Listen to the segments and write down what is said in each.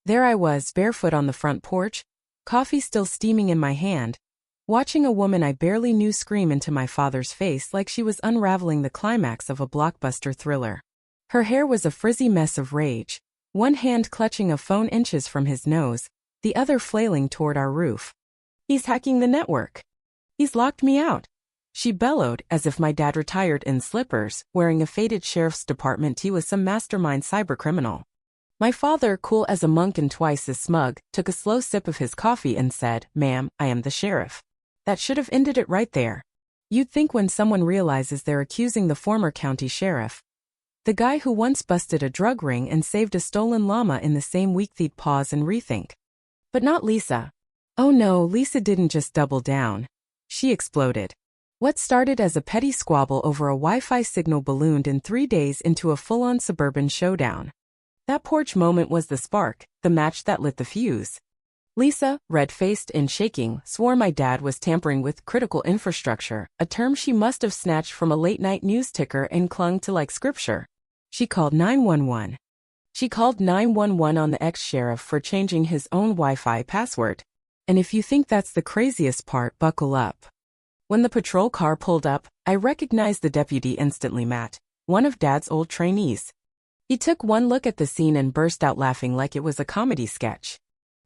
There I was, barefoot on the front porch, coffee still steaming in my hand, watching a woman I barely knew scream into my father's face like she was unraveling the climax of a blockbuster thriller. Her hair was a frizzy mess of rage, one hand clutching a phone inches from his nose, the other flailing toward our roof. "He's hacking the network. He's locked me out," she bellowed, as if my dad retired in slippers, wearing a faded sheriff's department tee was some mastermind cybercriminal. My father, cool as a monk and twice as smug, took a slow sip of his coffee and said, "Ma'am, I am the sheriff." That should have ended it right there. You'd think when someone realizes they're accusing the former county sheriff, the guy who once busted a drug ring and saved a stolen llama in the same week, they'd pause and rethink. But not Lisa. Oh no, Lisa didn't just double down. She exploded. What started as a petty squabble over a Wi-Fi signal ballooned in 3 days into a full-on suburban showdown. That porch moment was the spark, the match that lit the fuse. Lisa, red-faced and shaking, swore my dad was tampering with critical infrastructure, a term she must have snatched from a late-night news ticker and clung to like scripture. She called 911. She called 911 on the ex-sheriff for changing his own Wi-Fi password. And if you think that's the craziest part, buckle up. When the patrol car pulled up, I recognized the deputy instantly. Matt, one of Dad's old trainees. He took one look at the scene and burst out laughing like it was a comedy sketch.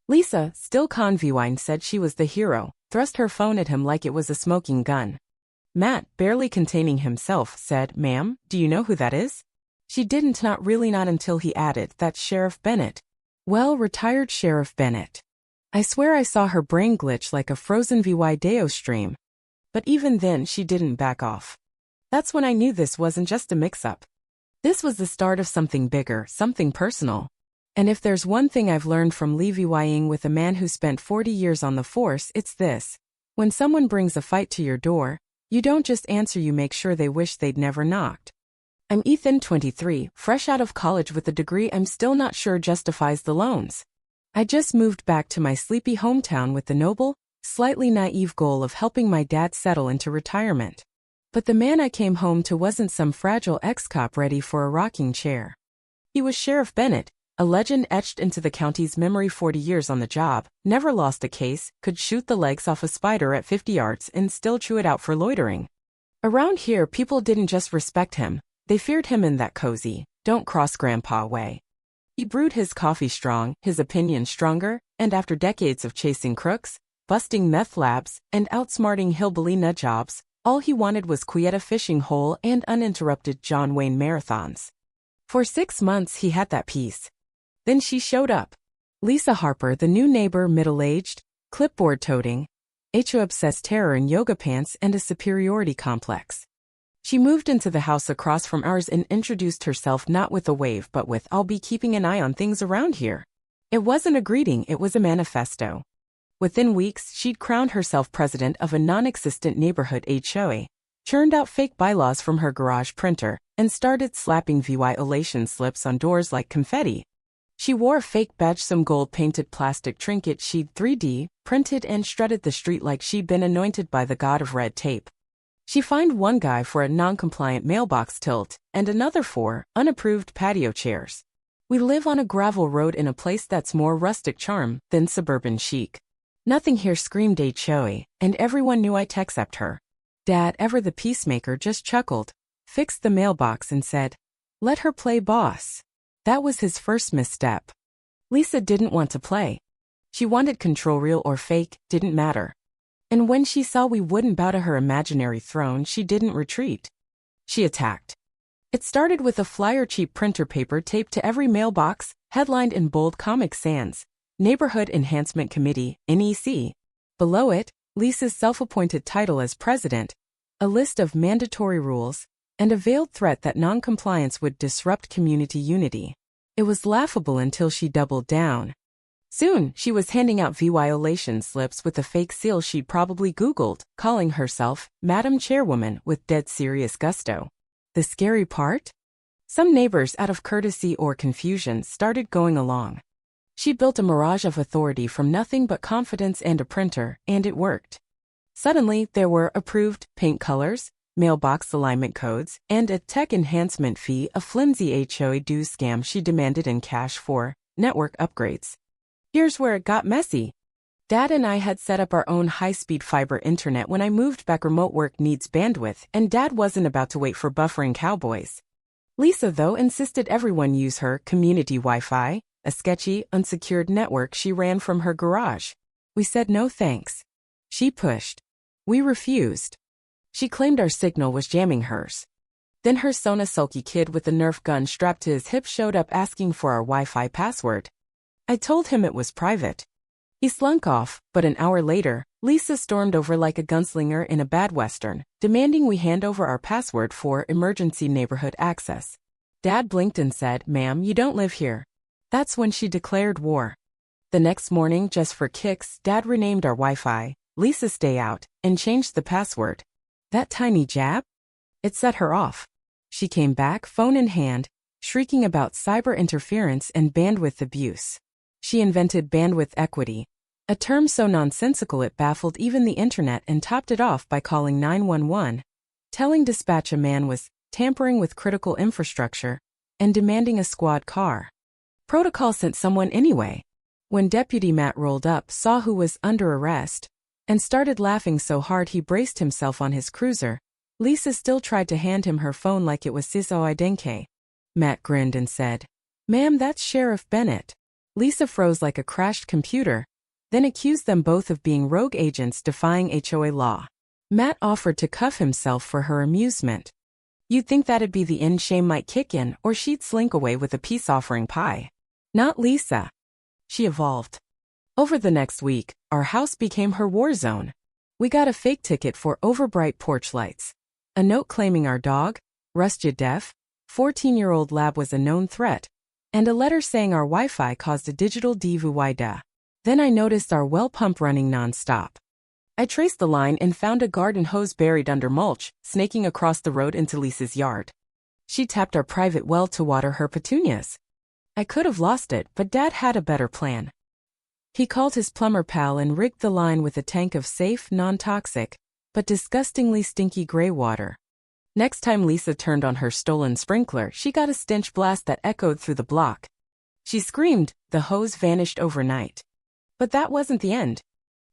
Lisa, still conviewine, said she was the hero, thrust her phone at him like it was a smoking gun. Matt, barely containing himself, said, "Ma'am, do you know who that is?" She didn't, not really, not until he added, "That's Sheriff Bennett." Well, retired Sheriff Bennett. I swear I saw her brain glitch like a frozen video stream. But even then she didn't back off. That's when I knew this wasn't just a mix-up. This was the start of something bigger, something personal. And if there's one thing I've learned from levying with a man who spent 40 years on the force, it's this. When someone brings a fight to your door, you don't just answer, you make sure they wish they'd never knocked. I'm Ethan, 23, fresh out of college with a degree I'm still not sure justifies the loans. I just moved back to my sleepy hometown with the noble, slightly naive goal of helping my dad settle into retirement. But the man I came home to wasn't some fragile ex-cop ready for a rocking chair. He was Sheriff Bennett, a legend etched into the county's memory. 40 years on the job, never lost a case, could shoot the legs off a spider at 50 yards and still chew it out for loitering. Around here, people didn't just respect him, they feared him in that cozy, don't cross grandpa way. He brewed his coffee strong, his opinion stronger, and after decades of chasing crooks, busting meth labs, and outsmarting hillbilly nut jobs, all he wanted was Quieta fishing hole and uninterrupted John Wayne marathons. For 6 months he had that peace. Then she showed up. Lisa Harper, the new neighbor, middle-aged, clipboard-toting, HOA-obsessed, terror in yoga pants and a superiority complex. She moved into the house across from ours and introduced herself not with a wave but with, "I'll be keeping an eye on things around here." It wasn't a greeting, it was a manifesto. Within weeks, she'd crowned herself president of a non-existent neighborhood HOA, churned out fake bylaws from her garage printer, and started slapping violation slips on doors like confetti. She wore a fake badge, some gold-painted plastic trinket she'd 3D printed, and strutted the street like she'd been anointed by the god of red tape. She fined one guy for a non-compliant mailbox tilt, and another for unapproved patio chairs. We live on a gravel road in a place that's more rustic charm than suburban chic. Nothing here screamed HOA, and everyone knew it except her. Dad, ever the peacemaker, just chuckled, fixed the mailbox and said, "Let her play boss." That was his first misstep. Lisa didn't want to play. She wanted control, real or fake, didn't matter. And when she saw we wouldn't bow to her imaginary throne, she didn't retreat. She attacked. It started with a flyer, cheap printer paper taped to every mailbox, headlined in bold Comic Sans, Neighborhood Enhancement Committee, NEC. Below it, Lisa's self-appointed title as president, a list of mandatory rules, and a veiled threat that non-compliance would disrupt community unity. It was laughable until she doubled down. Soon, she was handing out violation slips with a fake seal she'd probably Googled, calling herself Madam Chairwoman with dead serious gusto. The scary part? Some neighbors, out of courtesy or confusion, started going along. She built a mirage of authority from nothing but confidence and a printer, and it worked. Suddenly, there were approved paint colors, mailbox alignment codes, and a tech enhancement fee, a flimsy HOA dues scam she demanded in cash for network upgrades. Here's where it got messy. Dad and I had set up our own high-speed fiber internet when I moved back. Remote work needs bandwidth, and Dad wasn't about to wait for buffering cowboys. Lisa, though, insisted everyone use her community Wi-Fi, a sketchy, unsecured network she ran from her garage. We said no thanks. She pushed. We refused. She claimed our signal was jamming hers. Then her son, a sulky kid with a Nerf gun strapped to his hip, showed up asking for our Wi-Fi password. I told him it was private. He slunk off, but an hour later, Lisa stormed over like a gunslinger in a bad western, demanding we hand over our password for emergency neighborhood access. Dad blinked and said, "Ma'am, you don't live here." That's when she declared war. The next morning, just for kicks, Dad renamed our Wi-Fi, Lisa Stay Out, and changed the password. That tiny jab? It set her off. She came back, phone in hand, shrieking about cyber interference and bandwidth abuse. She invented bandwidth equity, a term so nonsensical it baffled even the internet, and topped it off by calling 911, telling dispatch a man was tampering with critical infrastructure, and demanding a squad car. Protocol sent someone anyway. When Deputy Matt rolled up, saw who was under arrest, and started laughing so hard he braced himself on his cruiser, Lisa still tried to hand him her phone like it was Ciso Idenke. Matt grinned and said, "Ma'am, that's Sheriff Bennett." Lisa froze like a crashed computer, then accused them both of being rogue agents defying HOA law. Matt offered to cuff himself for her amusement. You'd think that'd be the end shame might kick in, or she'd slink away with a peace-offering pie. Not Lisa. She evolved. Over the next week, our house became her war zone. We got a fake ticket for overbright porch lights, a note claiming our dog, Rustja Def, 14-year-old lab, was a known threat, and a letter saying our Wi-Fi caused a digital DVYDA. Then I noticed our well pump running non-stop. I traced the line and found a garden hose buried under mulch, snaking across the road into Lisa's yard. She tapped our private well to water her petunias. I could have lost it, but Dad had a better plan. He called his plumber pal and rigged the line with a tank of safe, non-toxic, but disgustingly stinky gray water. Next time Lisa turned on her stolen sprinkler, she got a stench blast that echoed through the block. She screamed, the hose vanished overnight. But that wasn't the end.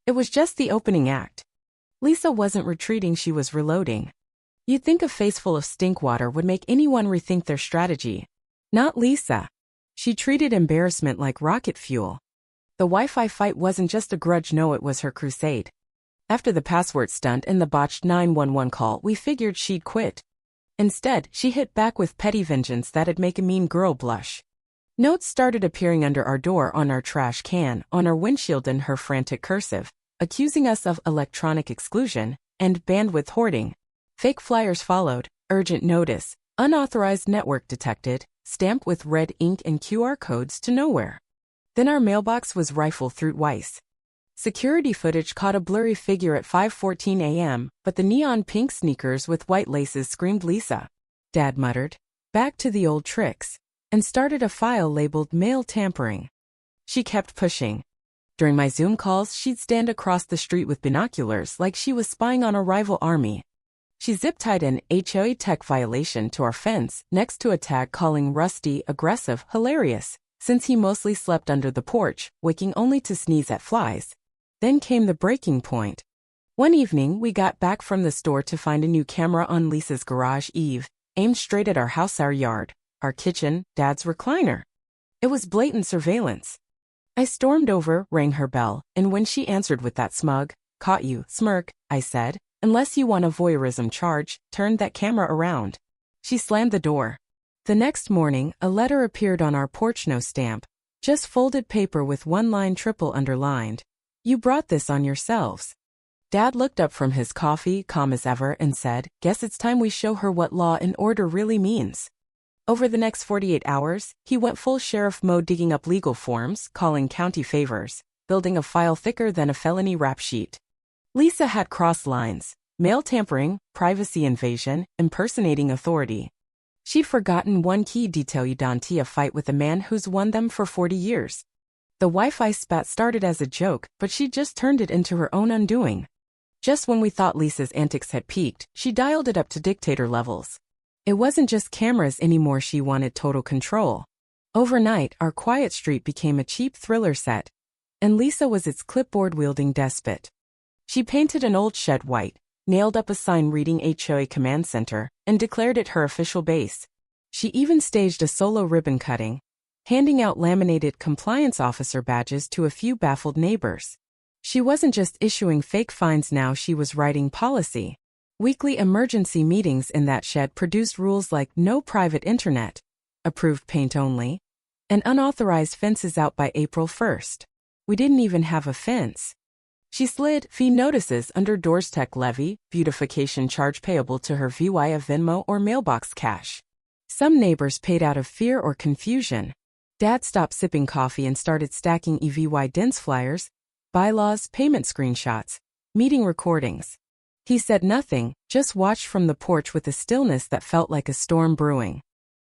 It was just the opening act. Lisa wasn't retreating, she was reloading. You'd think a face full of stink water would make anyone rethink their strategy. Not Lisa. She treated embarrassment like rocket fuel. The Wi-Fi fight wasn't just a grudge, no, it was her crusade. After the password stunt and the botched 911 call, we figured she'd quit. Instead, she hit back with petty vengeance that'd make a mean girl blush. Notes started appearing under our door, on our trash can, on our windshield, in her frantic cursive, accusing us of electronic exclusion and bandwidth hoarding. Fake flyers followed, urgent notice, unauthorized network detected, stamped with red ink and QR codes to nowhere. Then our mailbox was rifled through twice. Security footage caught a blurry figure at 5:14 a.m., but the neon pink sneakers with white laces screamed Lisa. Dad muttered, "Back to the old tricks," and started a file labeled mail tampering. She kept pushing. During my Zoom calls, she'd stand across the street with binoculars like she was spying on a rival army. She zip-tied an HOA tech violation to our fence next to a tag calling Rusty aggressive hilarious, since he mostly slept under the porch, waking only to sneeze at flies. Then came the breaking point. One evening, we got back from the store to find a new camera on Lisa's garage eave, aimed straight at our house, our yard, our kitchen, Dad's recliner. It was blatant surveillance. I stormed over, rang her bell, and when she answered with that smug, "Caught you," smirk, I said, "Unless you want a voyeurism charge, turn that camera around." She slammed the door. The next morning, a letter appeared on our porch, no stamp, just folded paper with one line triple underlined. "You brought this on yourselves." Dad looked up from his coffee, calm as ever, and said, "Guess it's time we show her what law and order really means." Over the next 48 hours, he went full sheriff mode, digging up legal forms, calling county favors, building a file thicker than a felony rap sheet. Lisa had crossed lines: mail tampering, privacy invasion, impersonating authority. She'd forgotten one key detail: you don't a fight with a man who's won them for 40 years. The Wi-Fi spat started as a joke, but she just turned it into her own undoing. Just when we thought Lisa's antics had peaked, she dialed it up to dictator levels. It wasn't just cameras anymore, she wanted total control. Overnight, our quiet street became a cheap thriller set, and Lisa was its clipboard-wielding despot. She painted an old shed white, nailed up a sign reading HOA Command Center, and declared it her official base. She even staged a solo ribbon cutting, handing out laminated compliance officer badges to a few baffled neighbors. She wasn't just issuing fake fines now, she was writing policy. Weekly emergency meetings in that shed produced rules like no private internet, approved paint only, and unauthorized fences out by April 1st. We didn't even have a fence. She slid fee notices under doors, tech levy, beautification charge payable to her via Venmo or mailbox cash. Some neighbors paid out of fear or confusion. Dad stopped sipping coffee and started stacking EVY dense flyers, bylaws, payment screenshots, meeting recordings. He said nothing, just watched from the porch with a stillness that felt like a storm brewing.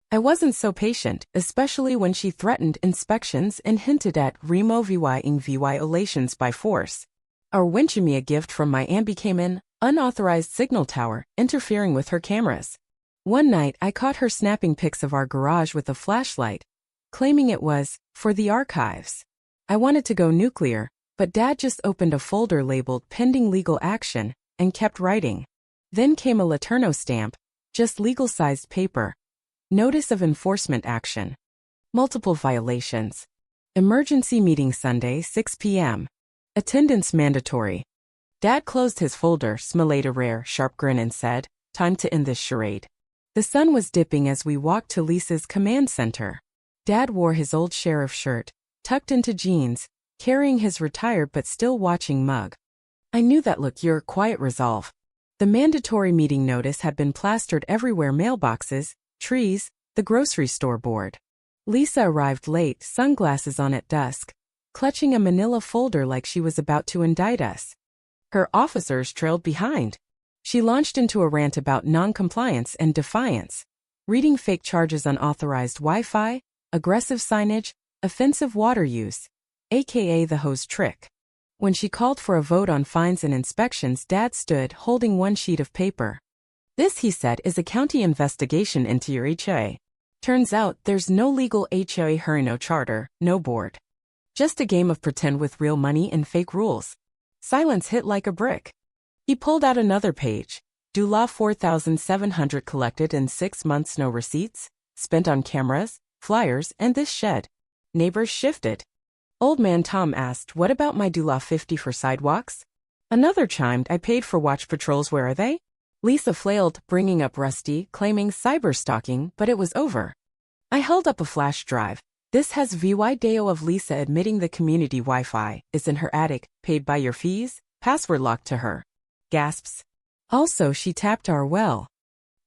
I wasn't so patient, especially when she threatened inspections and hinted at removing violations by force. Or when a gift from my aunt became an unauthorized signal tower, interfering with her cameras. One night I caught her snapping pics of our garage with a flashlight, claiming it was for the archives. I wanted to go nuclear, but Dad just opened a folder labeled pending legal action and kept writing. Then came a Laterno stamp, just legal-sized paper. Notice of enforcement action. Multiple violations. Emergency meeting Sunday, 6 p.m. Attendance mandatory. Dad closed his folder, smiled a rare, sharp grin and said, "Time to end this charade." The sun was dipping as we walked to Lisa's command center. Dad wore his old sheriff shirt, tucked into jeans, carrying his retired but still watching mug. I knew that look, your quiet resolve. The mandatory meeting notice had been plastered everywhere: mailboxes, trees, the grocery store board. Lisa arrived late, sunglasses on at dusk, clutching a manila folder like she was about to indict us. Her officers trailed behind. She launched into a rant about non-compliance and defiance, reading fake charges, unauthorized Wi-Fi, aggressive signage, offensive water use, aka the hose trick. When she called for a vote on fines and inspections, Dad stood holding one sheet of paper. "This," he said, "is a county investigation into your HOA. Turns out there's no legal HOA, no charter, no board. Just a game of pretend with real money and fake rules." Silence hit like a brick. He pulled out another page. Dula 4,700 collected in 6 months, no receipts, spent on cameras, flyers, and this shed. Neighbors shifted. Old man Tom asked, "What about my Dula 50 for sidewalks?" Another chimed, "I paid for watch patrols, where are they?" Lisa flailed, bringing up Rusty, claiming cyberstalking, but it was over. I held up a flash drive. "This has video of Lisa admitting the community Wi-Fi is in her attic, paid by your fees, password locked to her." Gasps. "Also, she tapped our well.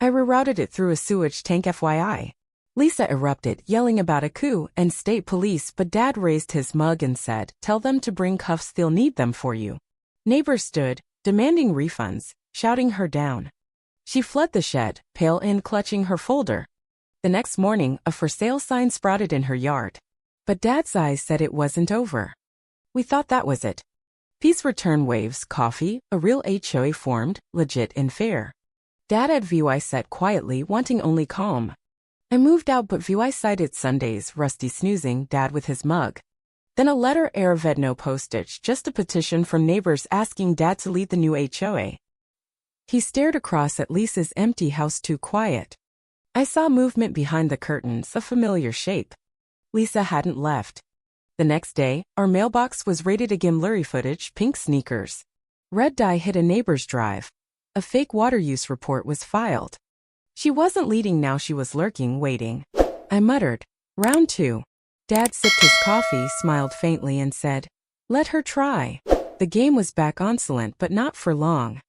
I rerouted it through a sewage tank, FYI." Lisa erupted, yelling about a coup and state police, but Dad raised his mug and said, "Tell them to bring cuffs, they'll need them for you." Neighbors stood, demanding refunds, shouting her down. She fled the shed, pale and clutching her folder. The next morning, a for sale sign sprouted in her yard. But Dad's eyes said it wasn't over. "We thought that was it. Peace return waves, coffee, a real HOA formed, legit and fair." Dad at VY sat quietly, wanting only calm. I moved out, but VY cited Sundays, Rusty snoozing, Dad with his mug. Then a letter, Aravet, no postage, just a petition from neighbors asking Dad to lead the new HOA. He stared across at Lisa's empty house, too quiet. I saw movement behind the curtains, a familiar shape. Lisa hadn't left. The next day, our mailbox was raided again, blurry footage, pink sneakers. Red dye hit a neighbor's drive. A fake water use report was filed. She wasn't leading now, she was lurking, waiting. I muttered, "Round 2. Dad sipped his coffee, smiled faintly and said, "Let her try." The game was back, insolent but not for long.